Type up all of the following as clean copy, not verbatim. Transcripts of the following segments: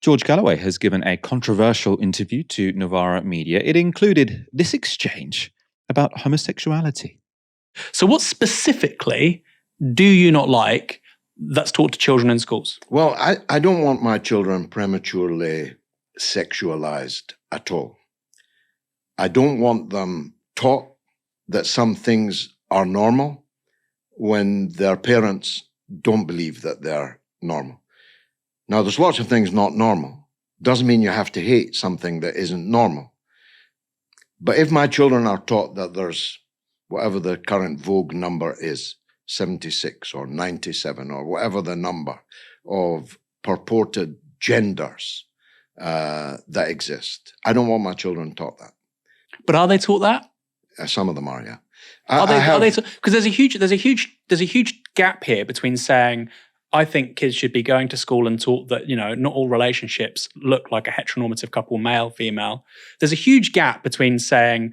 George Galloway has given a controversial interview to Novara Media. It included this exchange about homosexuality. So what specifically do you not like that's taught to children in schools? Well, I don't want my children prematurely sexualized at all. I don't want them taught that some things are normal when their parents don't believe that they're normal. Now, there's lots of things not normal. Doesn't mean you have to hate something that isn't normal. But if my children are taught that there's whatever the current Vogue number is, 76 or 97 or whatever the number of purported genders that exist, I don't want my children taught that. But are they taught that? Some of them are, yeah. Are they? Because there's a huge gap here between saying, I think kids should be going to school and taught that, not all relationships look like a heteronormative couple, male, female. There's a huge gap between saying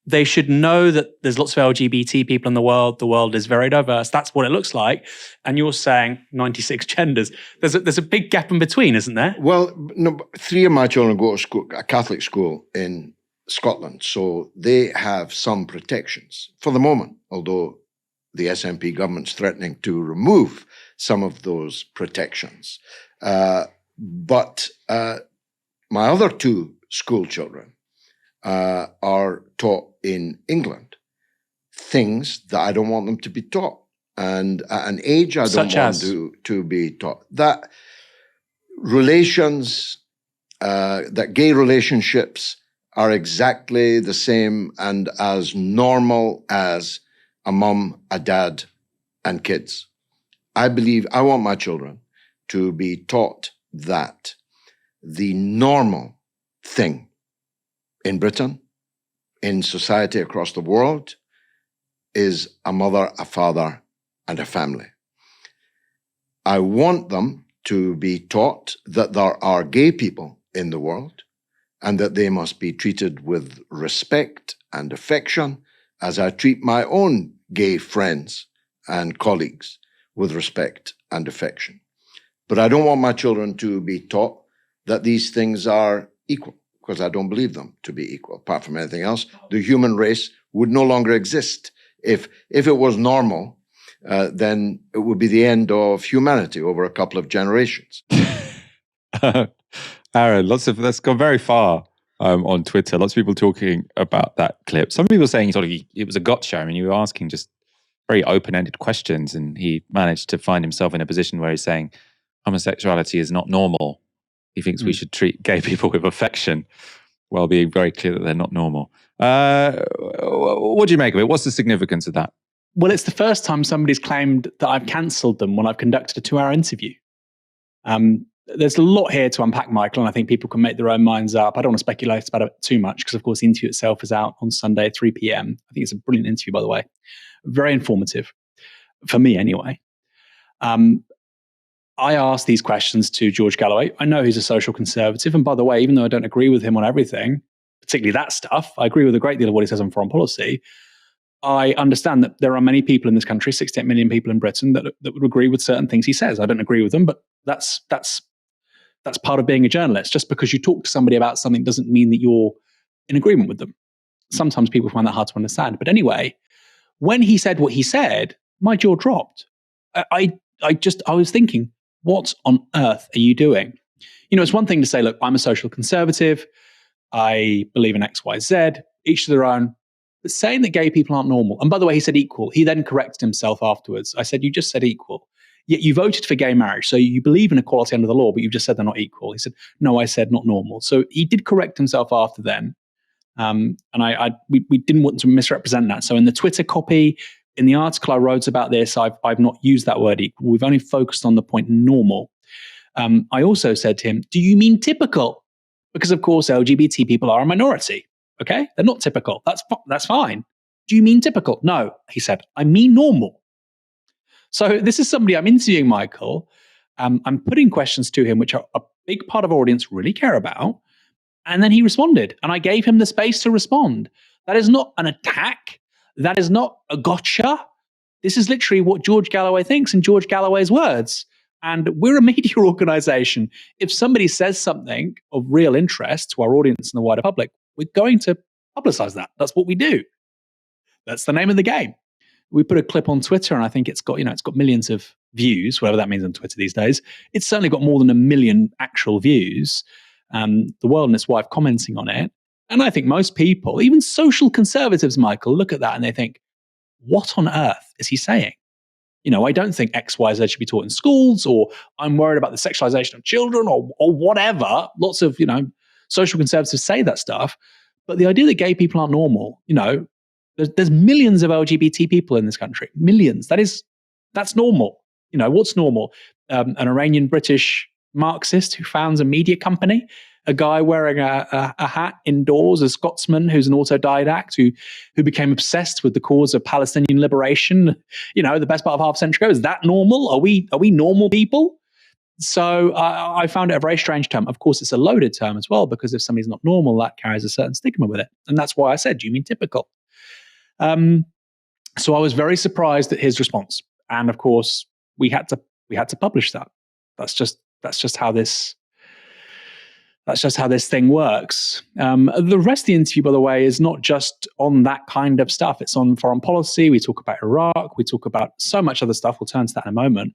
they should know that there's lots of LGBT people in the world is very diverse, that's what it looks like, and you're saying 96 genders. There's a big gap in between, isn't there? Well, no, 3 of my children go to school, a Catholic school in Scotland, so they have some protections for the moment, although the SNP government's threatening to remove some of those protections. But my other 2 school children are taught in England things that I don't want them to be taught. And at an age I don't want to be taught. That relations, that gay relationships are exactly the same and as normal as a mum, a dad, and kids. I want my children to be taught that the normal thing in Britain, in society across the world, is a mother, a father, and a family. I want them to be taught that there are gay people in the world and that they must be treated with respect and affection as I treat my own gay friends and colleagues with respect and affection. But I don't want my children to be taught that these things are equal, because I don't believe them to be equal. Apart from anything else, the human race would no longer exist. If it was normal, then it would be the end of humanity over a couple of generations. Aaron, that's gone very far on Twitter. Lots of people talking about that clip. Some people saying it was a gotcha. I mean, you were asking just very open-ended questions, and he managed to find himself in a position where he's saying homosexuality is not normal. He thinks we should treat gay people with affection while being very clear that they're not normal. What do you make of it? What's the significance of that? Well, it's the first time somebody's claimed that I've cancelled them when I've conducted a 2-hour interview. There's a lot here to unpack, Michael, and I think people can make their own minds up. I don't want to speculate about it too much because, of course, the interview itself is out on Sunday at 3 p.m. I think it's a brilliant interview, by the way. Very informative, for me anyway. I asked these questions to George Galloway. I know he's a social conservative, and by the way, even though I don't agree with him on everything, particularly that stuff, I agree with a great deal of what he says on foreign policy. I understand that there are many people in this country, 68 million people in Britain, that would agree with certain things he says. I don't agree with them, but that's part of being a journalist. Just because you talk to somebody about something doesn't mean that you're in agreement with them. Sometimes people find that hard to understand. But anyway, when he said what he said, my jaw dropped. I was thinking, what on earth are you doing? It's one thing to say, look, I'm a social conservative. I believe in X, Y, Z, each to their own. But saying that gay people aren't normal, and by the way, he said equal. He then corrected himself afterwards. I said, you just said equal. Yet you voted for gay marriage. So you believe in equality under the law, but you've just said they're not equal. He said, no, I said not normal. So he did correct himself after then. And we didn't want to misrepresent that. So in the Twitter copy, in the article I wrote about this, I've not used that word equal. We've only focused on the point normal. I also said to him, do you mean typical? Because of course, LGBT people are a minority. Okay? They're not typical. That's fine. Do you mean typical? No, he said, I mean normal. So this is somebody I'm interviewing, Michael. I'm putting questions to him, which are a big part of our audience really care about. And then he responded, and I gave him the space to respond. That is not an attack. That is not a gotcha. This is literally what George Galloway thinks in George Galloway's words. And we're a media organization. If somebody says something of real interest to our audience and the wider public, we're going to publicize that. That's what we do. That's the name of the game. We put a clip on Twitter, and I think it's got millions of views, whatever that means on Twitter these days. It's certainly got more than 1 million actual views. The world and its wife commenting on it. And I think most people, even social conservatives, Michael, look at that and they think, what on earth is he saying? I don't think X, Y, Z should be taught in schools, or I'm worried about the sexualization of children, or whatever. Lots of, social conservatives say that stuff. But the idea that gay people aren't normal, there's millions of LGBT people in this country. Millions. That's normal. What's normal? An Iranian British Marxist who founds a media company, a guy wearing a hat indoors, a Scotsman who's an autodidact who became obsessed with the cause of Palestinian liberation, the best part of half a century ago. Is that normal? Are we normal people? So I found it a very strange term. Of course, it's a loaded term as well, because if somebody's not normal, that carries a certain stigma with it. And that's why I said, do you mean typical? So I was very surprised at his response. And of course, we had to publish that. That's just how this thing works. The rest of the interview, by the way, is not just on that kind of stuff. It's on foreign policy. We talk about Iraq. We talk about so much other stuff. We'll turn to that in a moment.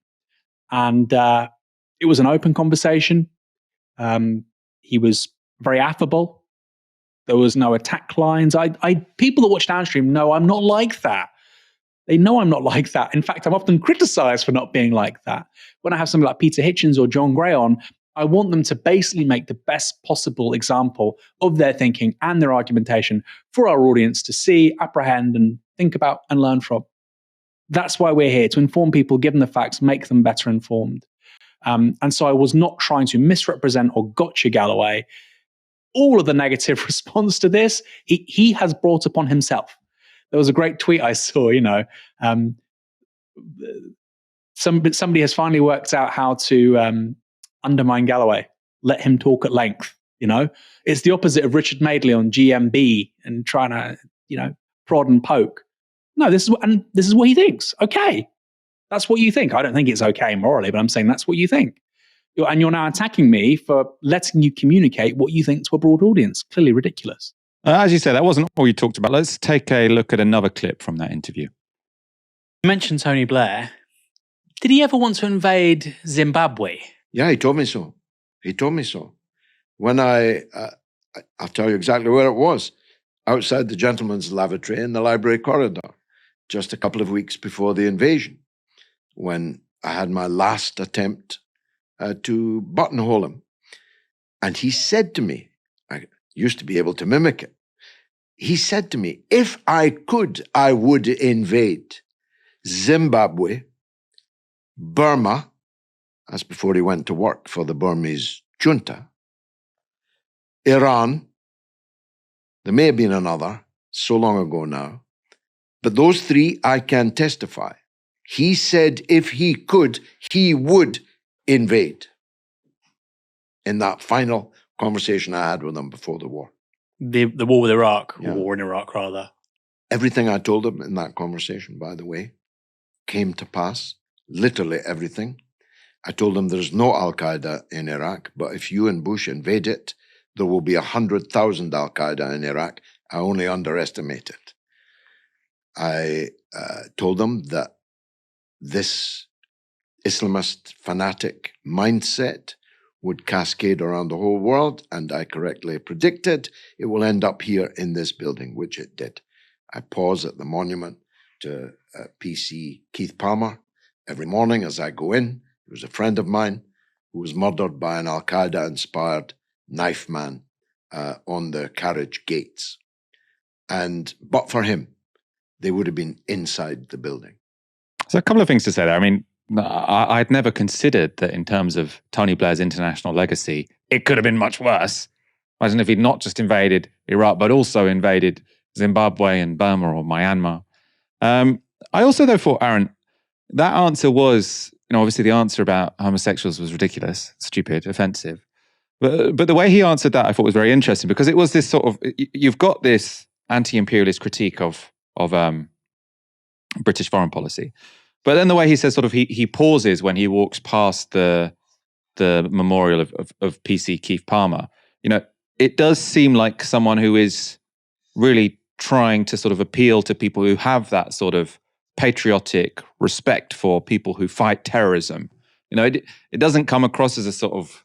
And it was an open conversation. He was very affable. There was no attack lines. People that watch Downstream know I'm not like that. They know I'm not like that. In fact, I'm often criticized for not being like that. When I have somebody like Peter Hitchens or John Gray on, I want them to basically make the best possible example of their thinking and their argumentation for our audience to see, apprehend, and think about and learn from. That's why we're here, to inform people, give them the facts, make them better informed. And so I was not trying to misrepresent or gotcha Galloway. All of the negative response to this, he has brought upon himself. There was a great tweet I saw, somebody has finally worked out how to undermine Galloway, let him talk at length. It's the opposite of Richard Madeley on GMB and trying to, prod and poke. No, this is what he thinks. Okay. That's what you think. I don't think it's okay morally, but I'm saying that's what you think. You're now attacking me for letting you communicate what you think to a broad audience. Clearly ridiculous. As you said, that wasn't all you talked about. Let's take a look at another clip from that interview. You mentioned Tony Blair. Did he ever want to invade Zimbabwe? Yeah, he told me so. When I'll tell you exactly where it was. Outside the gentleman's lavatory in the library corridor, just a couple of weeks before the invasion, when I had my last attempt to buttonhole him. And he said to me, I used to be able to mimic it. He said to me, if I could, I would invade Zimbabwe, Burma, that's before he went to work for the Burmese junta, Iran, there may have been another, so long ago now, but those three I can testify. He said if he could, he would invade. In that final conversation I had with him before the war. The war with Iraq, Yeah. war in Iraq, rather. Everything I told him in that conversation, by the way, came to pass. Literally everything. I told him there's no Al-Qaeda in Iraq, but if you and Bush invade it, there will be 100,000 Al-Qaeda in Iraq. I only underestimate it. I told them that this Islamist fanatic mindset would cascade around the whole world, and I correctly predicted it will end up here in this building, which it did. I pause at the monument to PC Keith Palmer every morning as I go in. He was a friend of mine who was murdered by an Al-Qaeda-inspired knife man on the carriage gates. But for him, they would have been inside the building. So a couple of things to say there. I mean, I'd never considered that in terms of Tony Blair's international legacy, it could have been much worse. Imagine if he'd not just invaded Iraq, but also invaded Zimbabwe and Burma or Myanmar. I also, though, thought, Aaron, that answer was, obviously the answer about homosexuals was ridiculous, stupid, offensive. But the way he answered that, I thought was very interesting, because it was this sort of, you've got this anti-imperialist critique of British foreign policy. But then the way he says sort of he pauses when he walks past the memorial of PC Keith Palmer, it does seem like someone who is really trying to sort of appeal to people who have that sort of patriotic respect for people who fight terrorism. It doesn't come across as a sort of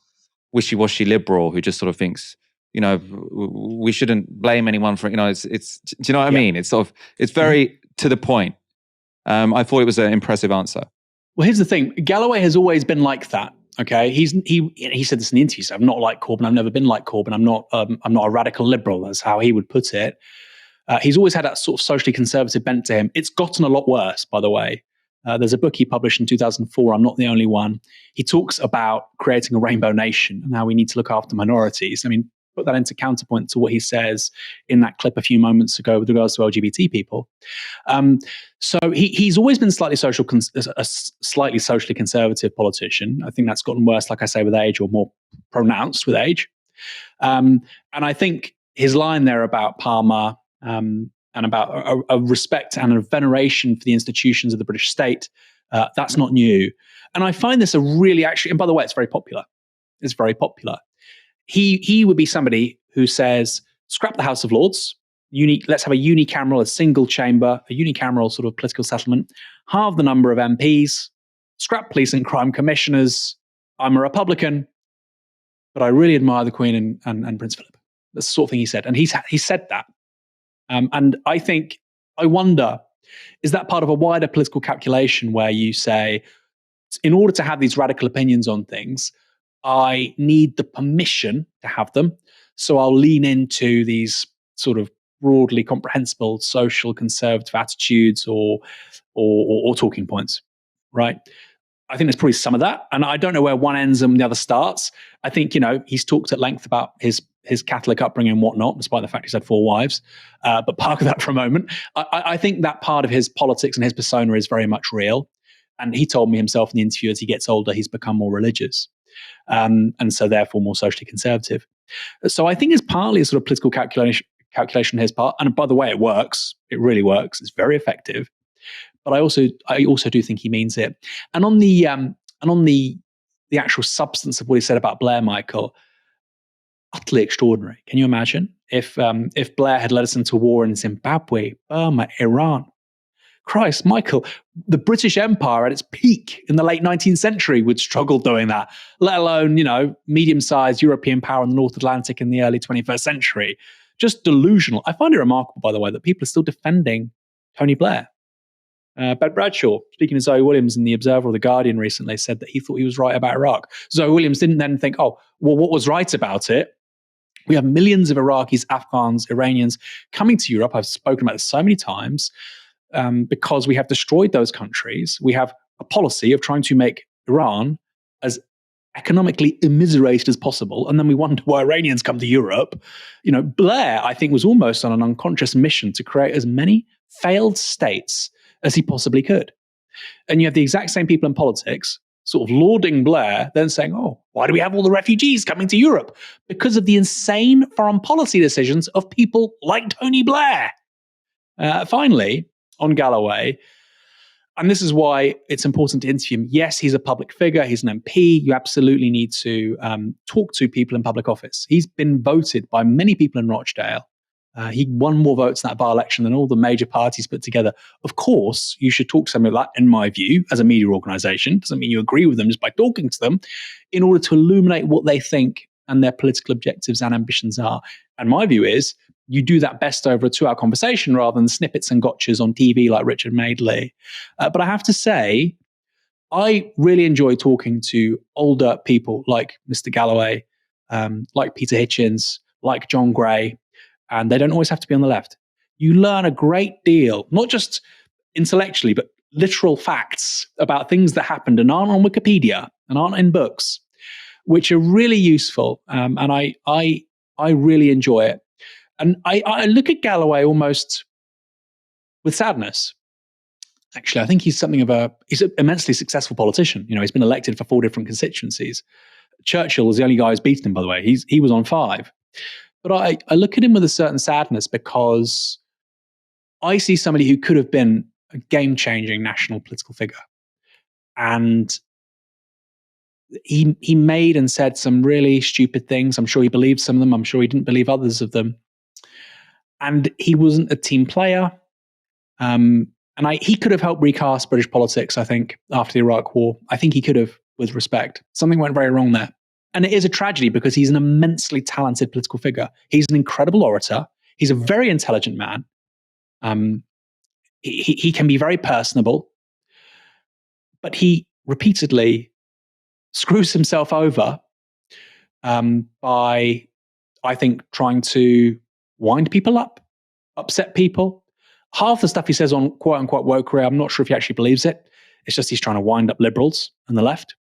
wishy-washy liberal who just sort of thinks, we shouldn't blame anyone for, it's do you know what I mean? It's sort of, it's very to the point. I thought it was an impressive answer. Well, here's the thing. Galloway has always been like that. Okay. He said this in the interview. So I'm not like Corbyn. I've never been like Corbyn. I'm not a radical liberal. That's how he would put it. He's always had that sort of socially conservative bent to him. It's gotten a lot worse, by the way. There's a book he published in 2004. I'm not the only one. He talks about creating a rainbow nation and how we need to look after minorities. I mean, put that into counterpoint to what he says in that clip a few moments ago with regards to LGBT people. So he's always been a slightly socially conservative politician. I think that's gotten worse, like I say, with age, or more pronounced with age. And I think his line there about Palmer and about a respect and a veneration for the institutions of the British state, that's not new. And I find this and by the way, it's very popular. It's very popular. He would be somebody who says, scrap the House of Lords, let's have a unicameral, a single chamber, a unicameral sort of political settlement, halve the number of MPs, scrap police and crime commissioners. I'm a Republican, but I really admire the Queen and Prince Philip. That's the sort of thing he said. And he said that. And I wonder, is that part of a wider political calculation where you say, in order to have these radical opinions on things, I need the permission to have them. So I'll lean into these sort of broadly comprehensible social conservative attitudes or talking points, right? I think there's probably some of that. And I don't know where one ends and the other starts. I think, he's talked at length about his Catholic upbringing and whatnot, despite the fact he's had 4 wives. But park that for a moment. I think that part of his politics and his persona is very much real. And he told me himself in the interview, as he gets older, he's become more religious. And so therefore more socially conservative. So I think it's partly a sort of political calculation on his part. And by the way, it works. It really works. It's very effective. But I also do think he means it. And on the actual substance of what he said about Blair, Michael, utterly extraordinary. Can you imagine if Blair had led us into war in Zimbabwe, Burma, Iran? Christ, Michael, the British Empire at its peak in the late 19th century would struggle doing that, let alone, medium-sized European power in the North Atlantic in the early 21st century. Just delusional. I find it remarkable, by the way, that people are still defending Tony Blair. Ben Bradshaw, speaking to Zoe Williams in The Observer or The Guardian recently, said that he thought he was right about Iraq. Zoe Williams didn't then think, what was right about it? We have millions of Iraqis, Afghans, Iranians coming to Europe. I've spoken about this so many times. Because we have destroyed those countries. We have a policy of trying to make Iran as economically immiserated as possible. And then we wonder why Iranians come to Europe. Blair, I think, was almost on an unconscious mission to create as many failed states as he possibly could. And you have the exact same people in politics sort of lauding Blair, then saying, why do we have all the refugees coming to Europe? Because of the insane foreign policy decisions of people like Tony Blair. Finally, on Galloway, and this is why it's important to interview him. Yes, he's a public figure. He's an MP. You absolutely need to talk to people in public office. He's been voted by many people in Rochdale. He won more votes in that by-election than all the major parties put together. Of course, you should talk to somebody like that, in my view, as a media organisation. Doesn't mean you agree with them just by talking to them, in order to illuminate what they think and their political objectives and ambitions are. And my view is, you do that best over a 2-hour conversation rather than snippets and gotchas on TV like Richard Madeley. But I have to say, I really enjoy talking to older people like Mr. Galloway, like Peter Hitchens, like John Gray, and they don't always have to be on the left. You learn a great deal, not just intellectually, but literal facts about things that happened and aren't on Wikipedia and aren't in books, which are really useful. And I really enjoy it. And I look at Galloway almost with sadness. Actually, I think he's he's an immensely successful politician. He's been elected for 4 different constituencies. Churchill was the only guy who's beaten him, by the way. He was on 5. But I look at him with a certain sadness because I see somebody who could have been a game-changing national political figure. And he made and said some really stupid things. I'm sure he believed some of them. I'm sure he didn't believe others of them. And he wasn't a team player. He could have helped recast British politics, I think, after the Iraq War. I think he could have, with respect. Something went very wrong there. And it is a tragedy because he's an immensely talented political figure. He's an incredible orator. He's a very intelligent man. He can be very personable. But he repeatedly screws himself over by, I think, trying to wind people up, upset people. Half the stuff he says on quote-unquote woke career, I'm not sure if he actually believes it. It's just he's trying to wind up liberals and the left.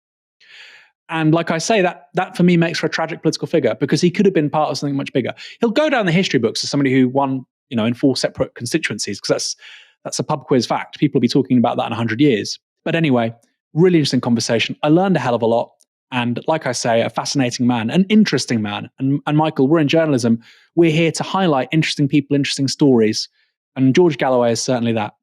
And like I say, that for me makes for a tragic political figure because he could have been part of something much bigger. He'll go down the history books as somebody who won, in 4 separate constituencies because that's a pub quiz fact. People will be talking about that in 100 years. But anyway, really interesting conversation. I learned a hell of a lot. And like I say, a fascinating man, an interesting man. And Michael, we're in journalism. We're here to highlight interesting people, interesting stories. And George Galloway is certainly that.